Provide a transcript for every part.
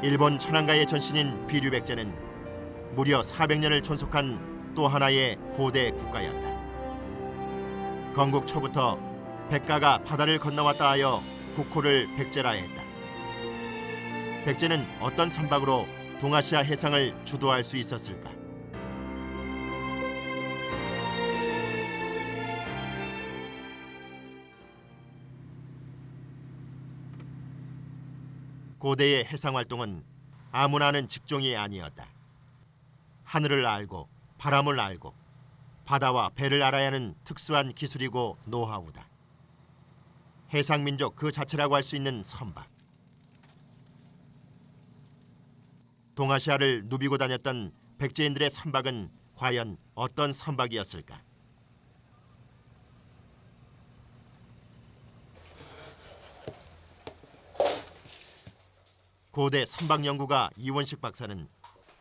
일본 천황가의 전신인 비류백제는 무려 400년을 존속한 또 하나의 고대 국가였다. 건국 초부터 백가가 바다를 건너왔다 하여 국호를 백제라 했다. 백제는 어떤 선박으로 동아시아 해상을 주도할 수 있었을까? 고대의 해상 활동은 아무나 하는 직종이 아니었다. 하늘을 알고 바람을 알고 바다와 배를 알아야 하는 특수한 기술이고 노하우다. 해상민족 그 자체라고 할 수 있는 선박. 동아시아를 누비고 다녔던 백제인들의 선박은 과연 어떤 선박이었을까? 고대 선박 연구가 이원식 박사는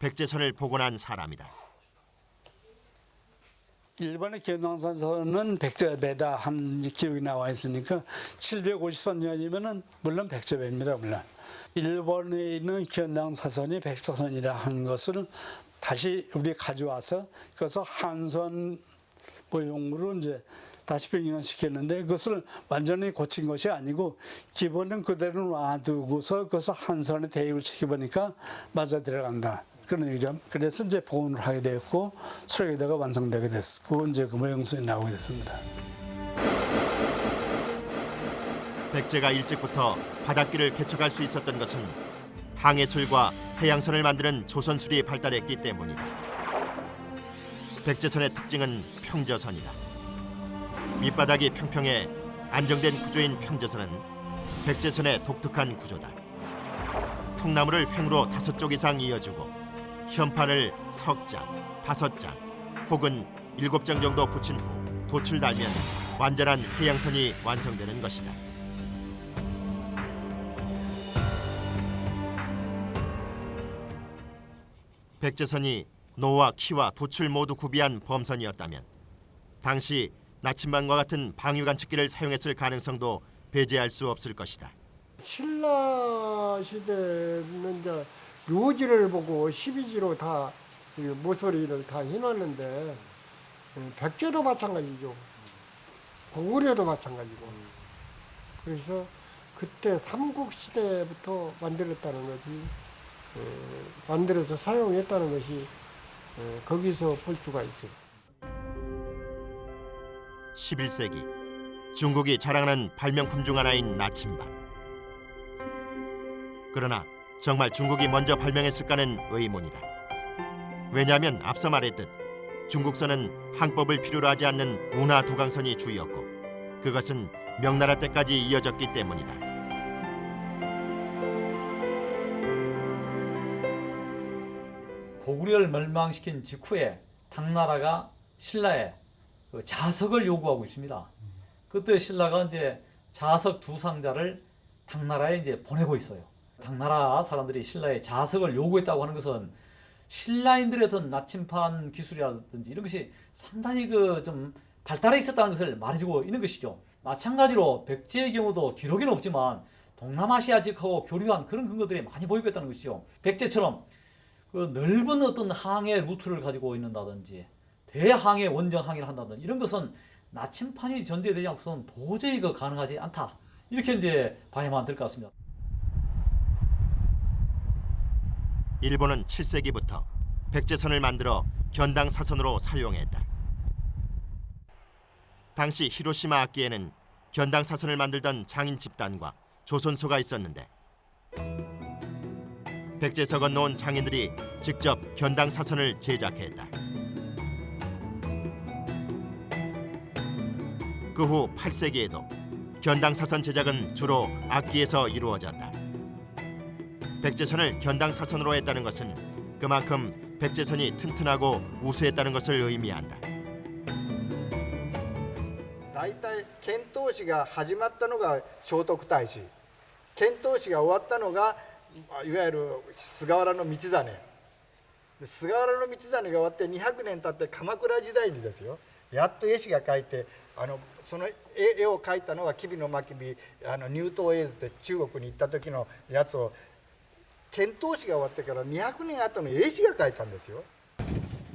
백제선을 복원한 사람이다. 일본의 견당사선은 백제배다 한 기록이 나와 있으니까 753년이면은 물론 백제배입니다. 물론 일본에 있는 견당사선이 백제선이라 한 것을 다시 우리 가져와서 그래서 한선 모형으로 이제 다시 변형시켰는데 그것을 완전히 고친 것이 아니고 기본은 그대로 놔두고서 그것을 한선에 대입을 시켜보니까 맞아 들어간다. 그런 얘기죠. 그래서 이제 복원을 하게 되었고 설계도가 완성되게 됐고 이제 그 모형선이 나오게 됐습니다. 백제가 일찍부터 바닷길을 개척할 수 있었던 것은 항해술과 해양선을 만드는 조선술이 발달했기 때문이다. 백제선의 특징은 평저선이다. 밑바닥이 평평해 안정된 구조인 평저선은 백제선의 독특한 구조다. 통나무를 횡으로 5쪽 이상 이어주고 현판을 석 장, 5장 혹은 7장 정도 붙인 후 돛을 달면 완전한 해양선이 완성되는 것이다. 백제선이 노와 키와 돛을 모두 구비한 범선이었다면 당시 나침반과 같은 방위관측기를 사용했을 가능성도 배제할 수 없을 것이다. 신라 시대는 이제 묘지를 보고 12지로 다 모서리를 다 해놨는데 백제도 마찬가지죠. 고구려도 마찬가지고. 그래서 그때 삼국시대부터 만들었다는 거지. 만들어서 사용했다는 것이 거기서 볼 수가 있어요. 11세기 중국이 자랑하는 발명품 중 하나인 나침반. 그러나 정말 중국이 먼저 발명했을까는 의문이다. 왜냐하면 앞서 말했듯 중국선은 항법을 필요로 하지 않는 운하 두강선이 주였고 그것은 명나라 때까지 이어졌기 때문이다. 고구려를 멸망시킨 직후에 당나라가 신라에 그 자석을 요구하고 있습니다. 그때 신라가 이제 자석 2상자를 당나라에 이제 보내고 있어요. 당나라 사람들이 신라에 자석을 요구했다고 하는 것은 신라인들의 어떤 나침반 기술이라든지 이런 것이 상당히 그 좀 발달해 있었다는 것을 말해주고 있는 것이죠. 마찬가지로 백제의 경우도 기록에는 없지만 동남아시아 지역하고 교류한 그런 근거들이 많이 보이고 있다는 것이죠. 백제처럼 그 넓은 어떤 항해 루트를 가지고 있는다든지 대항해 원정 항해를 한다든지 이런 것은 나침판이 전제되지 않고서는 도저히 그 가능하지 않다. 이렇게 이제 봐야만 될 것 같습니다. 일본은 7세기부터 백제선을 만들어 견당 사선으로 사용했다. 당시 히로시마 앞기에는 견당 사선을 만들던 장인 집단과 조선소가 있었는데 백제서 건너온 장인들이 직접 견당 사선을 제작했다. 그 후 8세기에도 견당 사선 제작은 주로 악기에서 이루어졌다. 백제선을 견당 사선으로 했다는 것은 그만큼 백제선이 튼튼하고 우수했다는 것을 의미한다. 大体遣唐使が始まったのが聖徳太子、遣唐使が終わったのがいわゆる菅原道真、菅原道真が終わって200年経って鎌倉時代にですよ、やっと絵師が描いてその絵を描いたのが吉備真備入東英図って中国に行った時のやつを遣唐使が終わってから200年後の英史が書いたんですよ。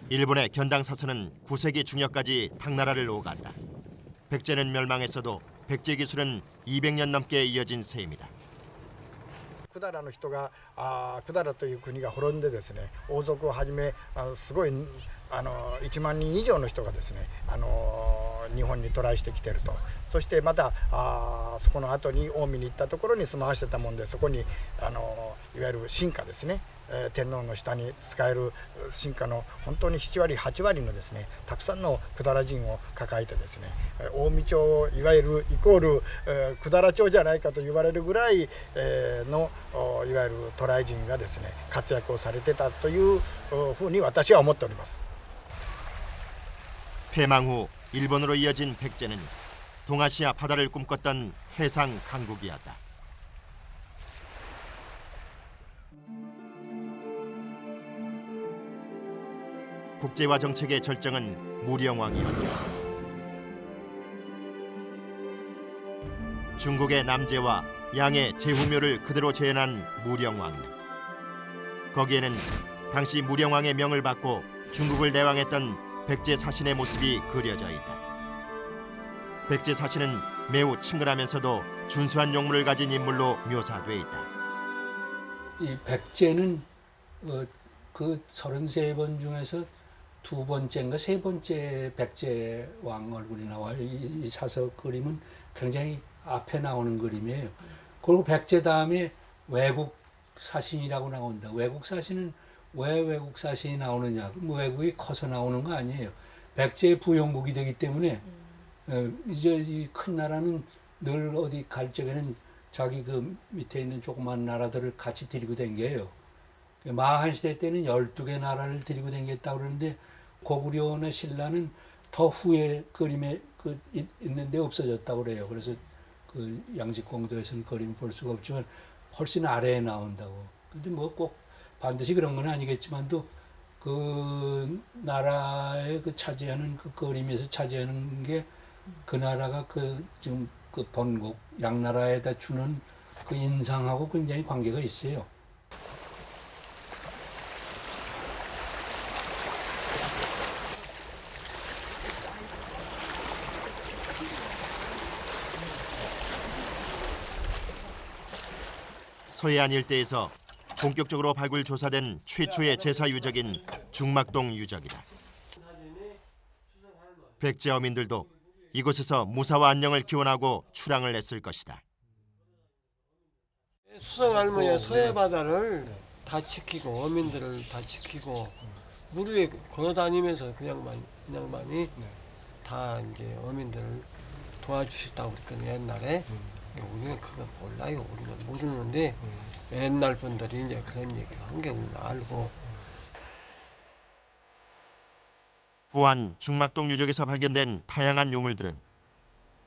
일본의 견당사선은 9세기 중엽까지 당나라를 오갔다. 백제는 멸망했어도 백제 기술은 200년 넘게 이어진 셈이다. 百済の人が百済という国が滅んでですね、王族をはじめすごい1万人以上の人がですね日本に渡来してきてると。そしてまたそこの後に近江に行ったところに住まわしてたもんで、そこにいわゆる臣下ですね、天皇の下に仕える臣下の本当に7割8割のですねたくさんの百済人を抱えてですね、近江朝いわゆるイコール百済朝じゃないかと言われるぐらいのいわゆる渡来人がですね活躍をされてたというふうに私は思っております。 패망 후 일본으로 이어진 백제는 동아시아 바다를 꿈꿨던 해상 강국이었다. 국제화 정책의 절정은 무령왕이었다. 중국의 남제와 양의 제후묘를 그대로 재현한 무령왕릉. 거기에는 당시 무령왕의 명을 받고 중국을 내왕했던 백제 사신의 모습이 그려져 있다. 백제 사신은 매우 친근하면서도 준수한 용물을 가진 인물로 묘사돼 있다. 이 백제는 그 33번 중에서 두 번째인가 세 번째 백제 왕 얼굴이 나와요. 이 사서 그림은 굉장히 앞에 나오는 그림이에요. 그리고 백제 다음에 외국 사신이라고 나온다. 외국 사신은 왜 외국 사신이 나오느냐? 외국이 커서 나오는 거 아니에요. 백제의 부영국이 되기 때문에 이제 이 큰 나라는 늘 어디 갈 적에는 자기 그 밑에 있는 조그만 나라들을 같이 데리고 댕겨요. 마한 시대 때는 12개 나라를 데리고 댕겼다고 그러는데 고구려나 신라는 더 후에 그림에 있는데 없어졌다고 그래요. 그래서 그 양지공도에서는 그림 볼 수가 없지만 훨씬 아래에 나온다고. 근데 뭐 꼭 반드시 그런 건 아니겠지만도 그 나라의 그 차지하는 그 그림에서 차지하는 게 그 나라가 그 지금 그 번국 양나라에다 주는 그 인상하고 굉장히 관계가 있어요. 서해안 일대에서 본격적으로 발굴 조사된 최초의 제사 유적인 중막동 유적이다. 백제 어민들도 이곳에서 무사와 안녕을 기원하고 출항을 했을 것이다. 수성 할머니의 서해 바다를 다 지키고 어민들을 다 지키고 물 위에 걸어다니면서 그냥만이 다 이제 어민들을 도와주셨다고 그랬거든요. 옛날에 우리는 그거 몰라요. 우리는 모르는데 옛날 분들이 이제 그런 얘기를 한 게 우리는 알고. 부안 중막동 유적에서 발견된 다양한 유물들은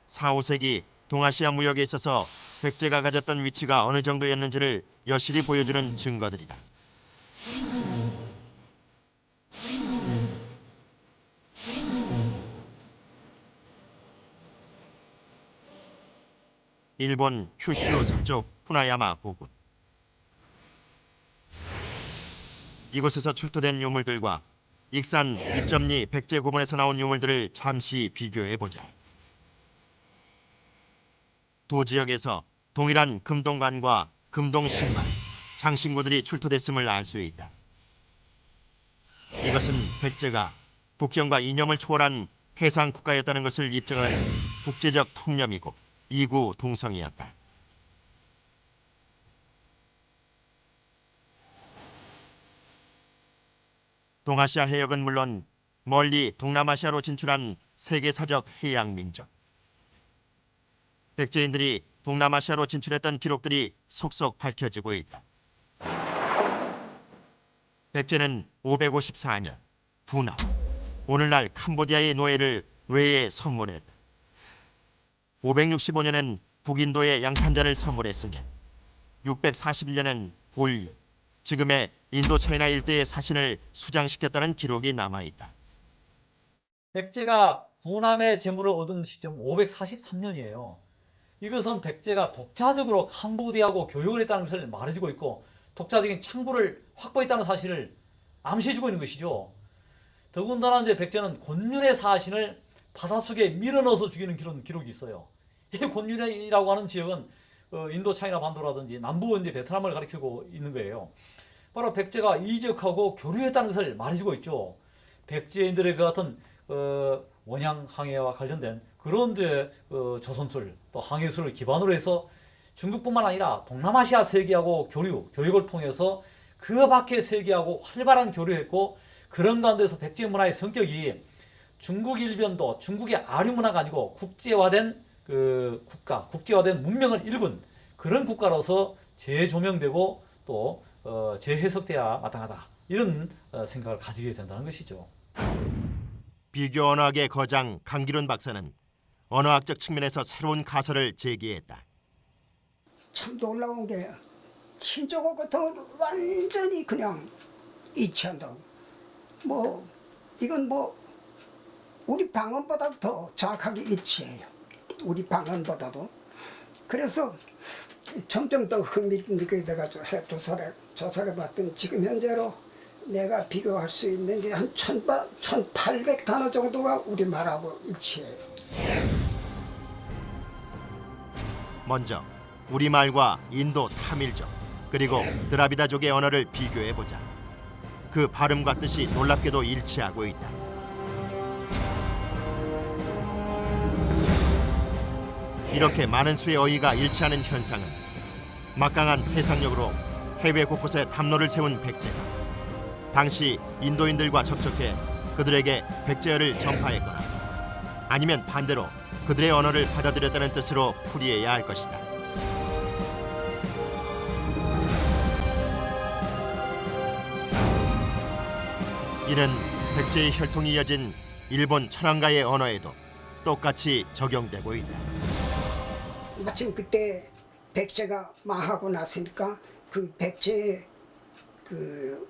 4, 5세기 동아시아 무역에 있어서 백제가 가졌던 위치가 어느 정도였는지를 여실히 보여주는 증거들이다. 일본 큐슈 서쪽 후나야마 부근. 이곳에서 출토된 유물들과 익산 입점리 백제 고문에서 나온 유물들을 잠시 비교해보자. 두 지역에서 동일한 금동관과 금동신발, 장신구들이 출토됐음을 알 수 있다. 이것은 백제가 국경과 이념을 초월한 해상 국가였다는 것을 입증하는 국제적 통념이고 이구 동성이었다. 동아시아 해역은 물론 멀리 동남아시아로 진출한 세계사적 해양 민족. 백제인들이 동남아시아로 진출했던 기록들이 속속 밝혀지고 있다. 백제는 554년 부나, 오늘날 캄보디아의 노예를 외에 선물했다. 565년엔 북인도의 양탄자를 선물했으며 641년엔 볼유, 지금의 인도 차이나 일대의 사신을 수장시켰다는 기록이 남아있다. 백제가 도남의 재물을 얻은 시점 543년이에요. 이것은 백제가 독자적으로 캄보디아하고 교역을 했다는 것을 말해주고 있고 독자적인 창구를 확보했다는 사실을 암시해주고 있는 것이죠. 더군다나 이제 백제는 곤륜의 사신을 바닷속에 밀어넣어서 죽이는 기록이 있어요. 이 곤륜이라고 하는 지역은 인도 차이나 반도라든지 남부 이제 베트남을 가리키고 있는 거예요. 바로 백제가 이 지역하고 교류했다는 것을 말해주고 있죠. 백제인들의 그 같은 원양 항해와 관련된 그런 이제 조선술 또 항해술을 기반으로 해서 중국뿐만 아니라 동남아시아 세계하고 교육을 통해서 그 밖의 세계하고 활발한 교류했고, 그런 가운데서 백제 문화의 성격이 중국 일변도 중국의 아류 문화가 아니고 국제화된 국가, 국제화된 문명을 일군 그런 국가로서 재조명되고 또 재해석돼야 마땅하다, 이런 생각을 가지게 된다는 것이죠. 비교 언어학의 거장 강기론 박사는 언어학적 측면에서 새로운 가설을 제기했다. 참 놀라운 게 친족어 같은 걸 완전히 그냥 이치한다고. 뭐 이건 뭐 우리 방언보다 더 정확하게 이치해요. 우리 방언보다도. 그래서 점점 더 흥미있게 돼가지고 조사를 봤더니 지금 현재로 내가 비교할 수 있는 게 한 1800단어 정도가 우리말하고 일치해요. 먼저 우리말과 인도 타밀족 그리고 드라비다족의 언어를 비교해보자. 그 발음과 뜻이 놀랍게도 일치하고 있다. 이렇게 많은 수의 어휘가 일치하는 현상은 막강한 해상력으로 해외 곳곳에 담로를 세운 백제가 당시 인도인들과 접촉해 그들에게 백제어를 전파했거나 아니면 반대로 그들의 언어를 받아들였다는 뜻으로 풀이해야 할 것이다. 이는 백제의 혈통이 이어진 일본 천황가의 언어에도 똑같이 적용되고 있다. 마침 그때 백제가 망하고 났으니까 그 백제의 그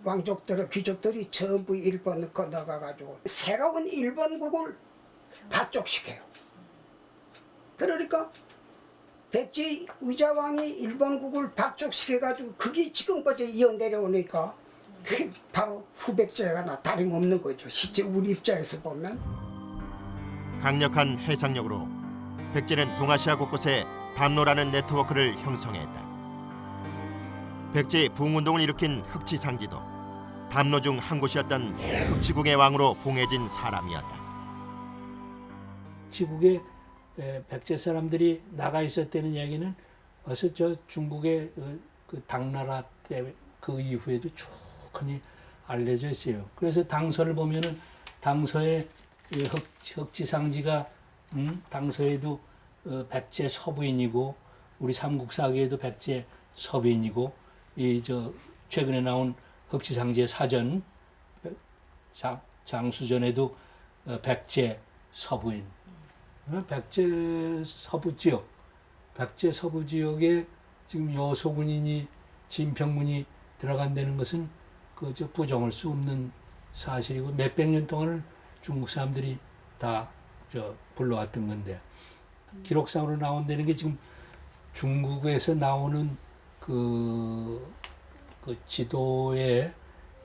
왕족들, 귀족들이 전부 일본을 건너가가지고 새로운 일본국을 발족시켜요. 그러니까 백제 의자왕이 일본국을 발족시켜가지고 그게 지금까지 이어 내려오니까 그게 바로 후백제가 다름없는 거죠. 실제 우리 입장에서 보면. 강력한 해상력으로 백제는 동아시아 곳곳에 담로라는 네트워크를 형성했다. 백제의 부흥운동을 일으킨 흑치상지도 담로 중 한 곳이었던 흑치국의 왕으로 봉해진 사람이었다. 지국에 백제 사람들이 나가 있었다는 얘기는 어서 저 중국의 그 당나라 때 그 이후에도 충분히 알려져 있어요. 그래서 당서를 보면은 당서에 흑지상지가 당서에도 백제 서부인이고 우리 삼국사기에도 백제 서부인이고 이 저 최근에 나온 흑지상지의 사전 장수전에도 백제 서부인, 백제 서부 지역, 백제 서부 지역에 지금 여소군인이 진평군이 들어간다는 것은 그저 부정할 수 없는 사실이고 몇백 년 동안을 중국 사람들이 다 저 불러왔던 건데 기록상으로 나온다는 게 지금 중국에서 나오는 그 지도에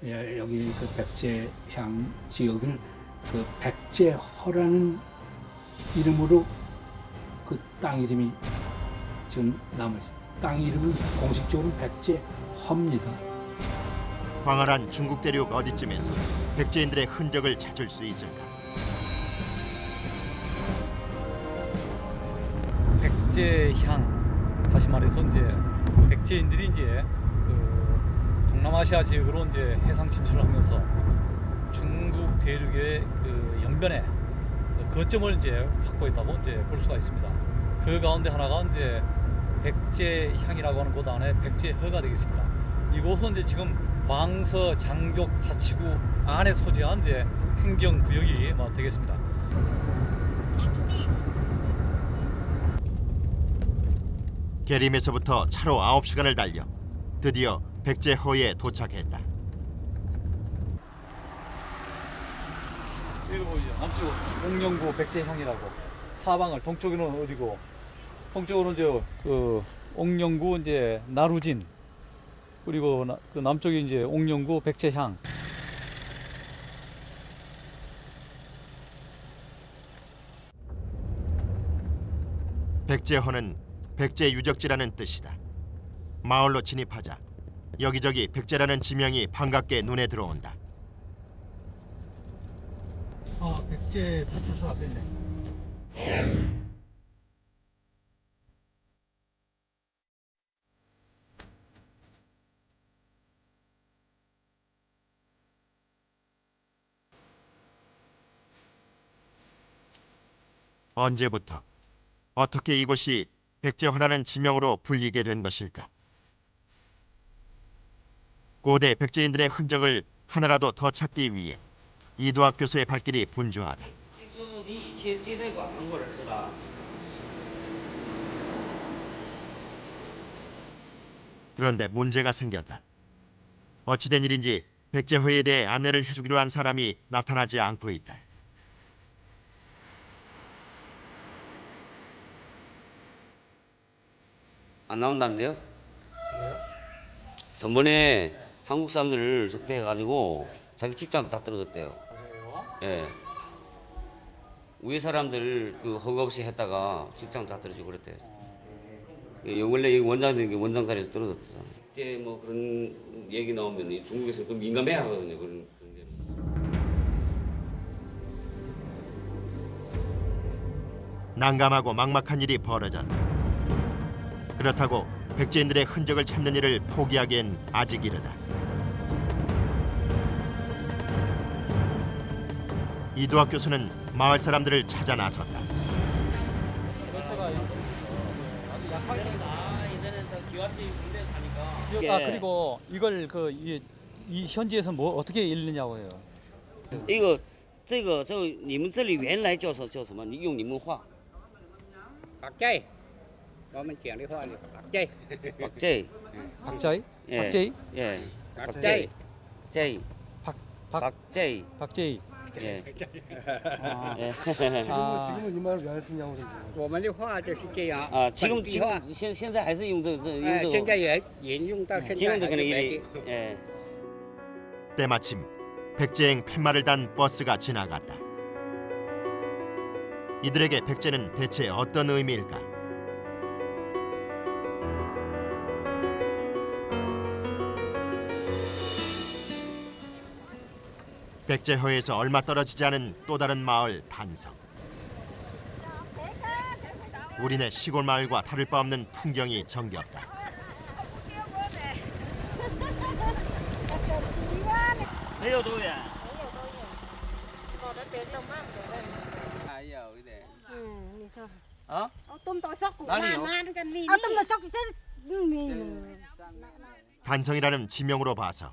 여기 그 백제향 지역을 그 백제허라는 이름으로 그 땅 이름이 지금 남아 있어요. 땅 이름은 공식적으로는 백제허입니다. 광활한 중국 대륙 어디쯤에서 백제인들의 흔적을 찾을 수 있을까? 백제향, 다시 말해서 이제 백제인들이 이제 동남아시아 지역으로 이제 해상 진출하면서 중국 대륙의 그 영변에 거점을 이제 확보했다고 이제 볼 수가 있습니다. 그 가운데 하나가 이제 백제향이라고 하는 곳 안에 백제허가 되겠습니다. 이곳은 이제 지금 광서 장족 자치구 안에 소재한 이제 행정구역이 되겠습니다. 계림에서부터 차로 9시간을 달려 드디어 백제허에 도착했다. 여기 보이죠? 남쪽 옥령구 백제향이라고. 사방을 동쪽으로는 어디고, 동쪽으로는 옥령구 이제 나루진, 그리고 그 남쪽이 이제 옥령구 백제향. 백제허는 백제 유적지라는 뜻이다. 마을로 진입하자 여기저기 백제라는 지명이 반갑게 눈에 들어온다. 아, 백제 파트서 왔었네. 언제부터 어떻게 이곳이 백제허라는 지명으로 불리게 된 것일까? 고대 백제인들의 흔적을 하나라도 더 찾기 위해 이두학 교수의 발길이 분주하다. 그런데 문제가 생겼다. 어찌된 일인지 백제허에 대해 안내를 해주기로 한 사람이 나타나지 않고 있다. 안 나온다는데요? 왜요? 전번에 한국 사람들을 적대해가지고 자기 직장도 다 떨어졌대요. 그래요? 예. 위에 사람들 그 허가 없이 했다가 직장 다 떨어지고 그랬대요. 원래 원장 된 게 원장 자리에서 떨어졌잖아. 이제 뭐 그런 얘기 나오면 중국에서 그 민감해 하거든요. 그런 게. 난감하고 막막한 일이 벌어졌다. 그렇다고 백제인들의 흔적을 찾는 일을 포기하기엔 아직 이르다. 이두학 교수는 마을 사람들을 찾아 나섰다. 아, 그리고 이걸 이 현지에서 뭐 어떻게 읽느냐고 해요. 这个你们这里原来叫什么？你用你们话。 박자이. 我们讲的话呢， 박자이. 박제이. 박자이? 예. 박제이? 예. 박자이. 제이. 박제이. 박제이. 예. 아, 예. 지금은 이 말을 왜 안 쓰냐고 그러지. 我们的话就是这样。 아, 지금 本地话，现在还是用这现在也沿用到现在。 지금도 그냥 还是 일이 北京 예. 때마침 백제행 팻말을 단 버스가 지나갔다. 이들에게 백제는 대체 어떤 의미일까? 백제허에서 얼마 떨어지지 않은 또 다른 마을 단성. 우리네 시골 마을과 다를 바 없는 풍경이 정겹다. 어? tôm tỏi sóc cũng哪里有? tôm tỏi sóc thì sẽ 단성이라는 지명으로 봐서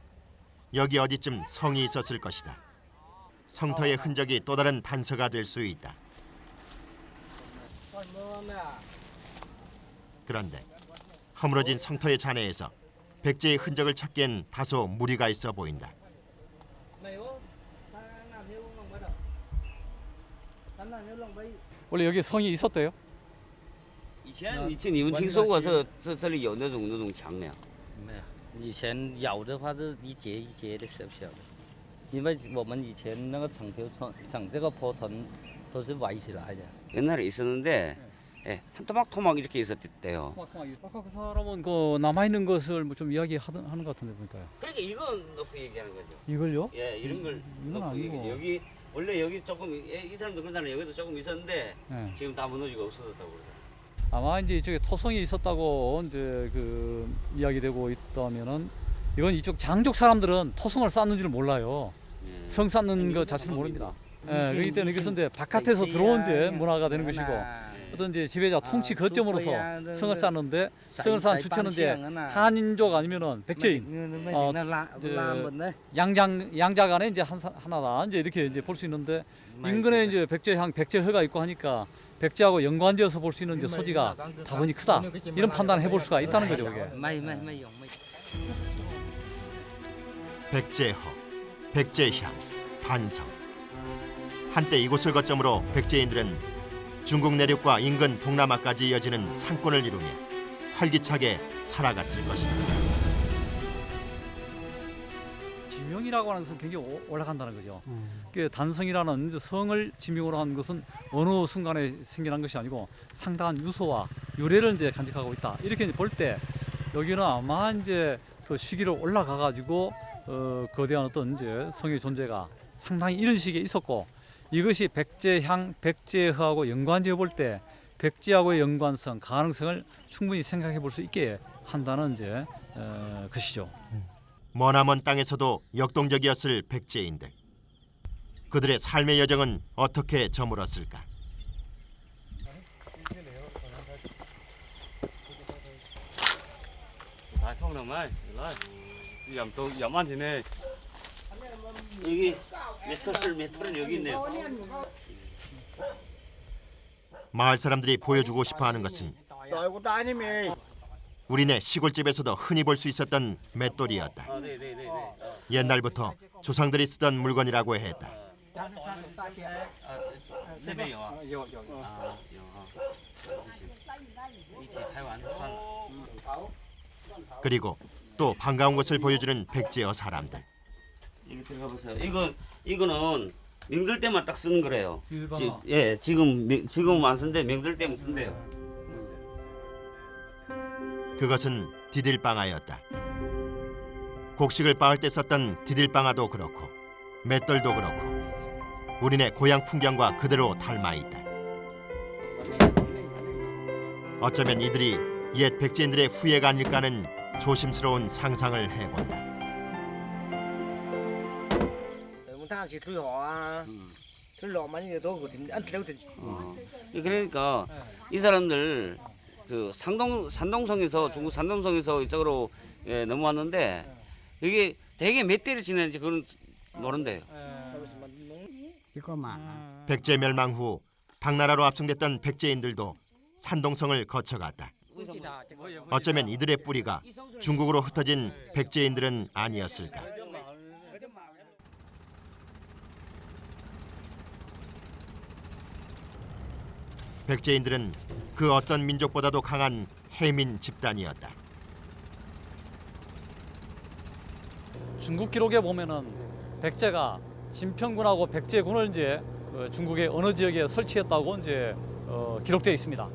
여기 어디쯤 성이 있었을 것이다. 성터의 흔적이 또 다른 단서가 될 수 있다. 그런데 허물어진 성터의 잔해에서 백제의 흔적을 찾기엔 다소 무리가 있어 보인다. 원래 여기 성이 있었대요? 以前你们听说过这里有那种墙没有？没有，以前有的话是一节一节的小小的，因为我们以前那个整这个坡屯都是围起来的。 옛날에 있었는데 예, 한 토막 이렇게 있었대요. 아까 그 사람은 그 남아 있는 것을 뭐 좀 이야기하는 것 같은데 보니까요. 그러니까 이건 넣고 얘기하는 거죠. 이걸요? 예, 이런 걸 이건 넣고 아니고. 얘기. 여기 원래 여기 조금 이 사람도 그러잖아요. 여기도 조금 있었는데 네. 지금 다 무너지고 없어졌다고 그러죠. 아마 이제 이쪽에 토성이 있었다고 이제 그 이야기되고 있다면은 이건 이쪽 장족 사람들은 토성을 쌓는지를 몰라요. 예. 성 쌓는 것 자체를 모릅니다. 예, 그렇기 때문에 이것은 이제 바깥에서 들어온 이제 문화가 되는 것이고 어떤 이제 지배자 통치 거점으로서 성을 쌓는데 성을 쌓은 주체는 이제 한인족 아니면은 백제인, 양자 간에 이제 하나다 이제 이렇게 이제 볼 수 있는데 인근에 이제 백제향, 백제허가 있고 하니까 백제하고 연관지어서 볼 수 있는 이제 소지가 다분히 크다 이런 판단을 해볼 수가 있다는 거죠, 그게. 백제허, 백제향, 단성. 한때 이곳을 거점으로 백제인들은 중국 내륙과 인근 동남아까지 이어지는 상권을 이루며 활기차게 살아갔을 것이다. 성이라고 하는 것은 굉장히 올라간다는 거죠. 그 단성이라는 성을 지명으로 한 것은 어느 순간에 생겨난 것이 아니고 상당한 유서와 유래를 이제 간직하고 있다. 이렇게 볼 때 여기는 아마 이제 더 시기로 올라가 가지고 거대한 어떤 이제 성의 존재가 상당히 이런 시기에 있었고, 이것이 백제향, 백제허하고 연관지어 볼 때 백제하고의 연관성, 가능성을 충분히 생각해 볼 수 있게 한다는 이제 것이죠. 머나먼 땅에서도 역동적이었을 백제인들. 그들의 삶의 여정은 어떻게 저물었을까? 다 통나만 염만 지네. 여기 메탈은 여기 있네요. 마을 사람들이 보여주고 싶어하는 것은 우리네 시골집에서도 흔히 볼 수 있었던 맷돌이었다. 옛날부터 조상들이 쓰던 물건이라고 했다. 그리고 또 반가운 것을 보여주는 백제어 사람들. 여기 들어가 보세요. 이거는 명절 때만 딱 쓰는 거래요. 일방어. 예, 지금 안 쓴대. 명절 때만 쓴대요. 그것은 디딜방아였다. 곡식을 빻을 때 썼던 디딜방아도 그렇고 맷돌도 그렇고 우리네 고향 풍경과 그대로 닮아 있다. 어쩌면 이들이 옛 백제인들의 후예가 아닐까 하는 조심스러운 상상을 해본다. 그러니까 이 사람들 그 산동성에서 중국 산동성에서 이쪽으로 넘어왔는데 이게 되게 몇 대를 지내는지 그건 모른대요. 백제 멸망 후 당나라로 압송됐던 백제인들도 산동성을 거쳐갔다. 어쩌면 이들의 뿌리가 중국으로 흩어진 백제인들은 아니었을까. 백제인들은 그 어떤 민족보다도 강한 해민 집단이었다. 중국 기록에 보면은 백제가 진평군하고 백제군을 이제 중국의 어느 지역에 설치했다고 이제 기록되어 있습니다.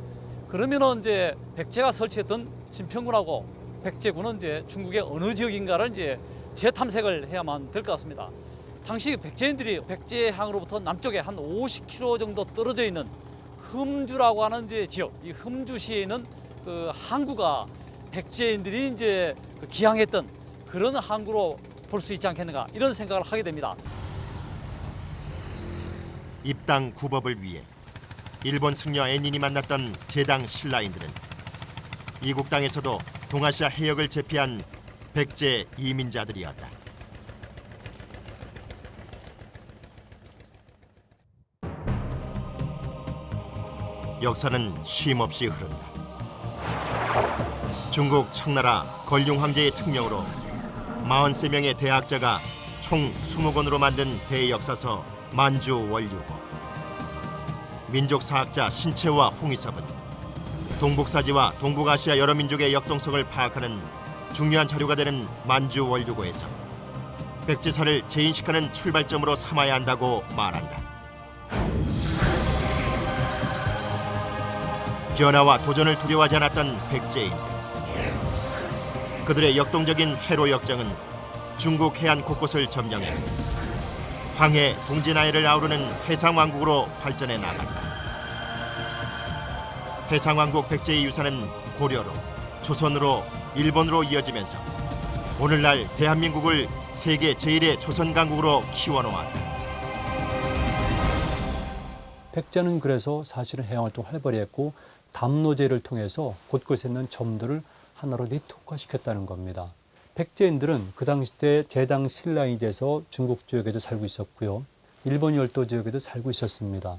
그러면은 이제 백제가 설치했던 진평군하고 백제군은 이제 중국의 어느 지역인가를 이제 재탐색을 해야만 될 것 같습니다. 당시 백제인들이 백제항으로부터 남쪽에 한 50km 정도 떨어져 있는 흠주라고 하는 이제 지역, 이 흠주시에 있는 그 항구가 백제인들이 이제 기항했던 그런 항구로 볼 수 있지 않겠는가, 이런 생각을 하게 됩니다. 입당 구법을 위해 일본 승려 애닌이 만났던 제당 신라인들은 이국 땅에서도 동아시아 해역을 제피한 백제 이민자들이었다. 역사는 쉼없이 흐른다. 중국 청나라 걸륭 황제의 특명으로 43명의 대학자가 총 20권으로 만든 대역사서 만주원류고, 민족사학자 신채와 홍희섭은 동북사지와 동북아시아 여러 민족의 역동성을 파악하는 중요한 자료가 되는 만주원류고에서 백제사를 재인식하는 출발점으로 삼아야 한다고 말한다. 변화와 도전을 두려워하지 않았던 백제인들. 그들의 역동적인 해로 역정은 중국 해안 곳곳을 점령해 황해, 동진하해를 아우르는 해상왕국으로 발전해 나간다. 해상왕국 백제의 유산은 고려로, 조선으로, 일본으로 이어지면서 오늘날 대한민국을 세계 제1의 조선강국으로 키워놓았다. 백제는 그래서 사실은 해양활동 활발히 했고 담로제를 통해서 곳곳에 있는 점들을 하나로 네트워크화시켰다는 겁니다. 백제인들은 그 당시 때 제당 신라인이 돼서 중국 지역에도 살고 있었고요. 일본 열도 지역에도 살고 있었습니다.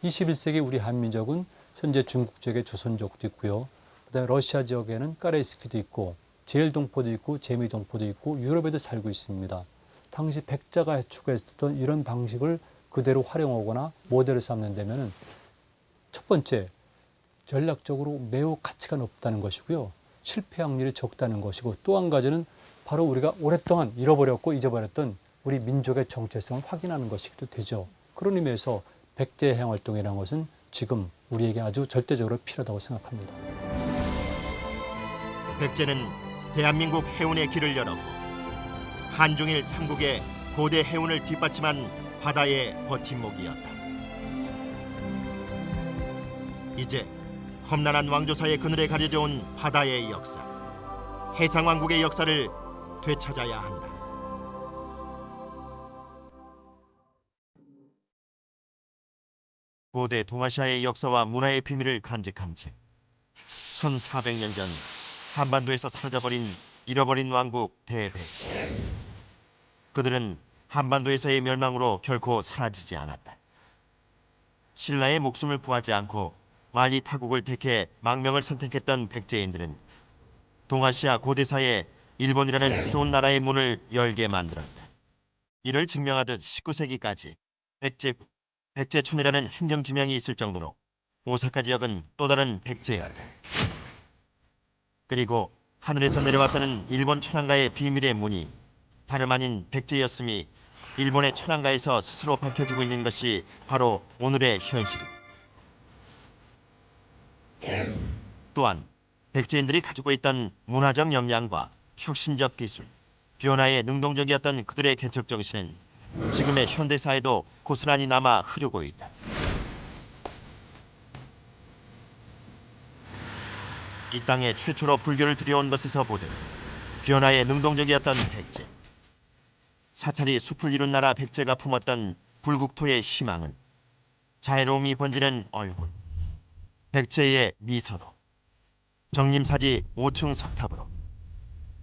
21세기 우리 한민족은 현재 중국 지역에 조선족도 있고요. 그다음에 러시아 지역에는 까레이스키도 있고 제일동포도 있고 제미동포도 있고 유럽에도 살고 있습니다. 당시 백자가 추구했던 이런 방식을 그대로 활용하거나 모델을 삼는다면 첫 번째, 전략적으로 매우 가치가 높다는 것이고요. 실패 확률이 적다는 것이고, 또 한 가지는 바로 우리가 오랫동안 잃어버렸고 잊어버렸던 우리 민족의 정체성을 확인하는 것이기도 되죠. 그런 의미에서 백제 해양 활동이라는 것은 지금 우리에게 아주 절대적으로 필요하다고 생각합니다. 백제는 대한민국 해운의 길을 열었고 한중일 삼국의 고대 해운을 뒷받침한 바다의 버팀목이었다. 이제 험난한 왕조사의 그늘에 가려져 온 바다의 역사, 해상왕국의 역사를 되찾아야 한다. 고대 동아시아의 역사와 문화의 비밀을 간직한 책. 1400년 전 한반도에서 사라져버린 잃어버린 왕국 대백제. 그들은 한반도에서의 멸망으로 결코 사라지지 않았다. 신라의 목숨을 구하지 않고 만리 타국을 택해 망명을 선택했던 백제인들은 동아시아 고대사에 일본이라는 새로운 나라의 문을 열게 만들었다. 이를 증명하듯 19세기까지 백제촌이라는 행정지명이 있을 정도로 오사카 지역은 또 다른 백제였다. 그리고 하늘에서 내려왔다는 일본 천황가의 비밀의 문이 다름 아닌 백제였음이 일본의 천황가에서 스스로 밝혀지고 있는 것이 바로 오늘의 현실이다. 또한 백제인들이 가지고 있던 문화적 역량과 혁신적 기술, 변화에 능동적이었던 그들의 개척 정신은 지금의 현대사에도 고스란히 남아 흐르고 있다. 이 땅에 최초로 불교를 들여온 것에서 보듯 변화에 능동적이었던 백제. 사찰이 숲을 이룬 나라 백제가 품었던 불국토의 희망은 자애로움이 번지는 얼굴, 백제의 미소로, 정림사지 5층 석탑으로,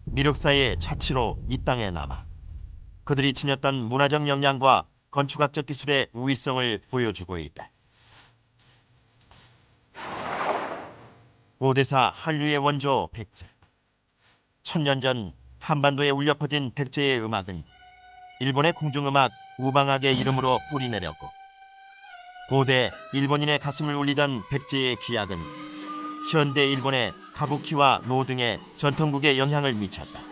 미륵사의 차치로 이 땅에 남아 그들이 지녔던 문화적 역량과 건축학적 기술의 우위성을 보여주고 있다. 고대사 한류의 원조 백제. 1000년 전 한반도에 울려 퍼진 백제의 음악은 일본의 궁중음악 우방악의 이름으로 뿌리내렸고, 고대 일본인의 가슴을 울리던 백제의 기악은 현대 일본의 가부키와 노 등의 전통국에 영향을 미쳤다.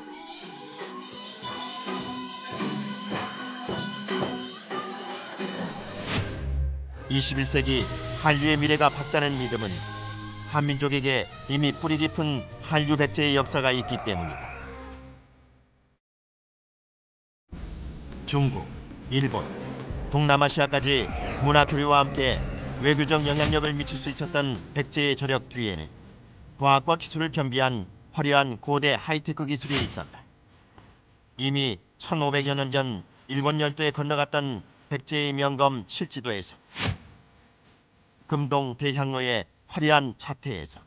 (21세기) 한류의 미래가 밝다는 믿음은 한민족에게 이미 뿌리 깊은 한류 백제의 역사가 있기 때문이다. 중국, 일본, 동남아시아까지 문화 교류와 함께 외교적 영향력을 미칠 수 있었던 백제의 저력 뒤에는 과학과 기술을 겸비한 화려한 고대 하이테크 기술이 있었다. 이미 1500여 년 전 일본 열도에 건너갔던 백제의 명검 칠지도에서, 금동 대향로의 화려한 자태에서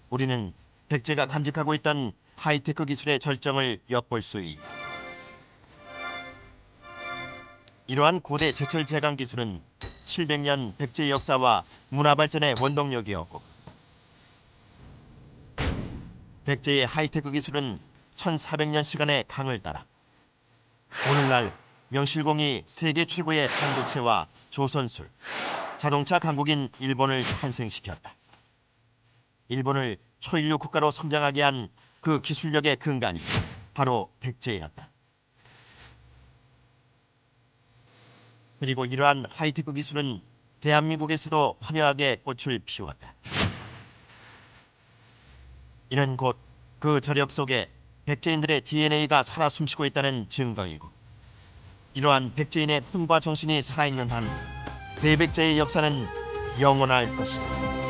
우리는 백제가 간직하고 있던 하이테크 기술의 절정을 엿볼 수 있다. 이러한 고대 제철 제강 기술은 700년 백제의 역사와 문화 발전의 원동력이었고, 백제의 하이테크 기술은 1400년 시간의 강을 따라 오늘날 명실공히 세계 최고의 반도체와 조선술, 자동차 강국인 일본을 탄생시켰다. 일본을 초인류 국가로 성장하게 한 그 기술력의 근간이 바로 백제였다. 그리고 이러한 하이테크 기술은 대한민국에서도 화려하게 꽃을 피웠다. 이는 곧 그 저력 속에 백제인들의 DNA가 살아 숨쉬고 있다는 증거이고, 이러한 백제인의 품과 정신이 살아있는 한 대백제의 역사는 영원할 것이다.